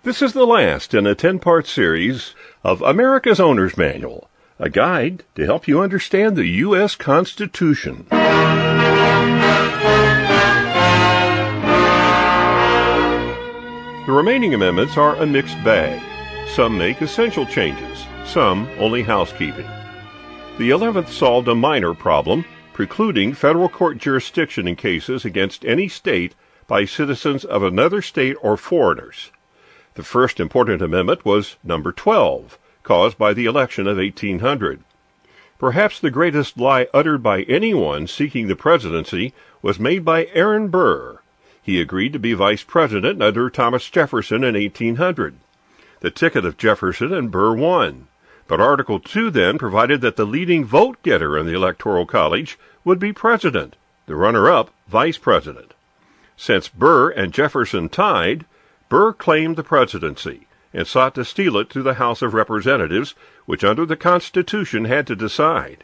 This is the last in a 10-part series of America's Owner's Manual, a guide to help you understand the U.S. Constitution. The remaining amendments are a mixed bag. Some make essential changes, some only housekeeping. The 11th solved a minor problem, precluding federal court jurisdiction in cases against any state by citizens of another state or foreigners. The first important amendment was number 12, caused by the election of 1800. Perhaps the greatest lie uttered by anyone seeking the presidency was made by Aaron Burr. He agreed to be vice president under Thomas Jefferson in 1800. The ticket of Jefferson and Burr won. But Article 2 then provided that the leading vote-getter in the Electoral College would be president, the runner-up vice president. Since Burr and Jefferson tied, Burr claimed the presidency and sought to steal it to the House of Representatives, which under the Constitution had to decide.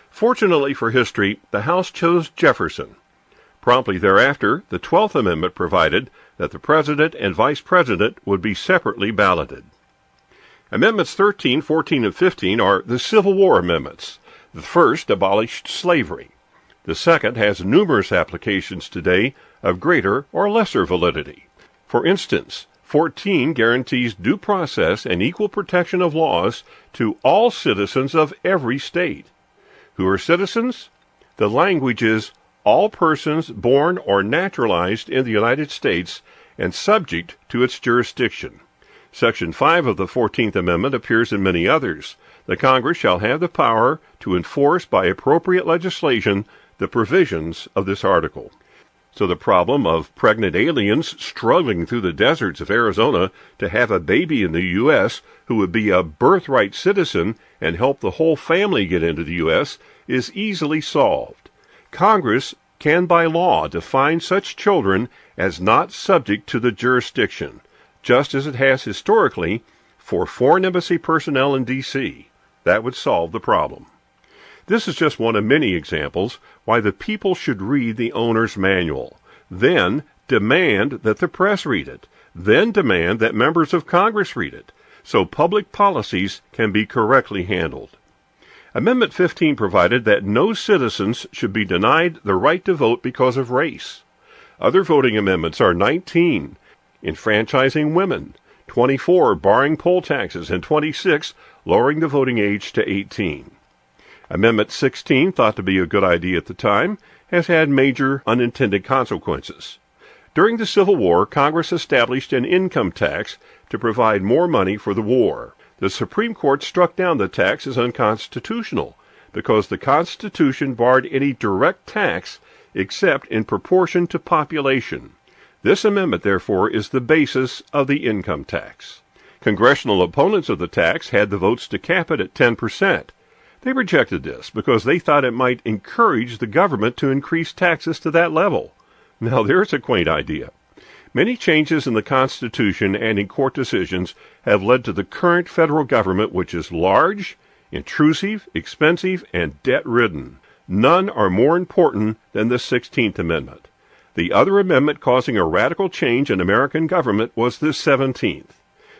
Fortunately for history, the House chose Jefferson. Promptly thereafter, the 12th Amendment provided that the president and vice president would be separately balloted. Amendments 13, 14, and 15 are the Civil War amendments. The first abolished slavery. The second has numerous applications today of greater or lesser validity. For instance, 14 guarantees due process and equal protection of laws to all citizens of every state. Who are citizens? The language is all persons born or naturalized in the United States and subject to its jurisdiction. Section 5 of the 14th Amendment appears in many others. The Congress shall have the power to enforce by appropriate legislation the provisions of this article. So the problem of pregnant aliens struggling through the deserts of Arizona to have a baby in the U.S. who would be a birthright citizen and help the whole family get into the U.S. is easily solved. Congress can by law define such children as not subject to the jurisdiction, just as it has historically for foreign embassy personnel in D.C. That would solve the problem. This is just one of many examples why the people should read the owner's manual. Then demand that the press read it. Then demand that members of Congress read it, so public policies can be correctly handled. Amendment 15 provided that no citizens should be denied the right to vote because of race. Other voting amendments are 19, enfranchising women, 24, barring poll taxes, and 26, lowering the voting age to 18. Amendment 16, thought to be a good idea at the time, has had major unintended consequences. During the Civil War, Congress established an income tax to provide more money for the war. The Supreme Court struck down the tax as unconstitutional because the Constitution barred any direct tax except in proportion to population. This amendment, therefore, is the basis of the income tax. Congressional opponents of the tax had the votes to cap it at 10%. They rejected this because they thought it might encourage the government to increase taxes to that level. Now, there's a quaint idea. Many changes in the Constitution and in court decisions have led to the current federal government, which is large, intrusive, expensive, and debt-ridden. None are more important than the 16th Amendment. The other amendment causing a radical change in American government was the 17th.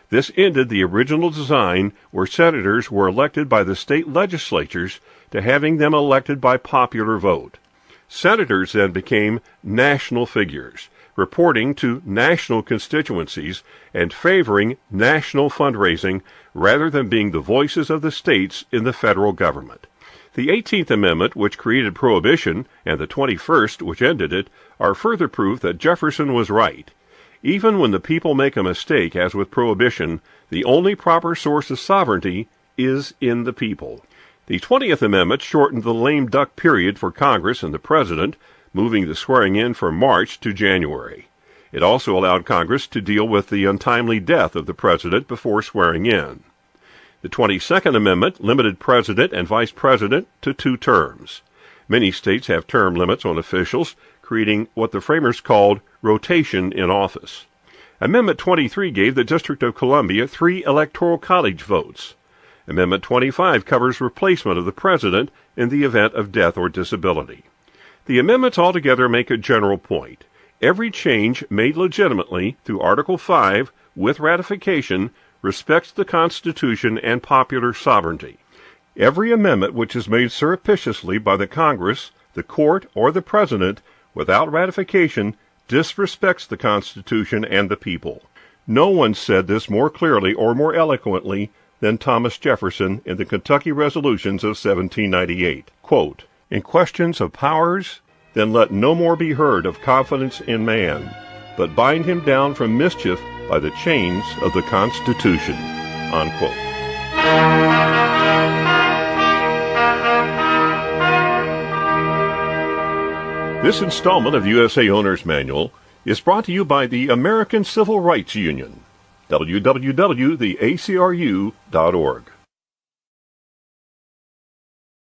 This ended the original design where senators were elected by the state legislatures to having them elected by popular vote. Senators then became national figures, reporting to national constituencies and favoring national fundraising rather than being the voices of the states in the federal government. The 18th Amendment, which created Prohibition, and the 21st, which ended it, are further proof that Jefferson was right. Even when the people make a mistake, as with Prohibition, the only proper source of sovereignty is in the people. The 20th Amendment shortened the lame duck period for Congress and the President, moving the swearing-in from March to January. It also allowed Congress to deal with the untimely death of the President before swearing in. The 22nd Amendment limited President and Vice President to 2 terms. Many states have term limits on officials, creating what the framers called rotation in office. Amendment 23 gave the District of Columbia 3 electoral college votes. Amendment 25 covers replacement of the President in the event of death or disability. The amendments altogether make a general point. Every change made legitimately through Article 5 with ratification respects the Constitution and popular sovereignty. Every amendment which is made surreptitiously by the Congress, the Court, or the President without ratification disrespects the Constitution and the people. No one said this more clearly or more eloquently than Thomas Jefferson in the Kentucky Resolutions of 1798. Quote, "In questions of powers, then let no more be heard of confidence in man, but bind him down from mischief by the chains of the Constitution." Unquote. This installment of USA Owner's Manual is brought to you by the American Civil Rights Union, www.theacru.org.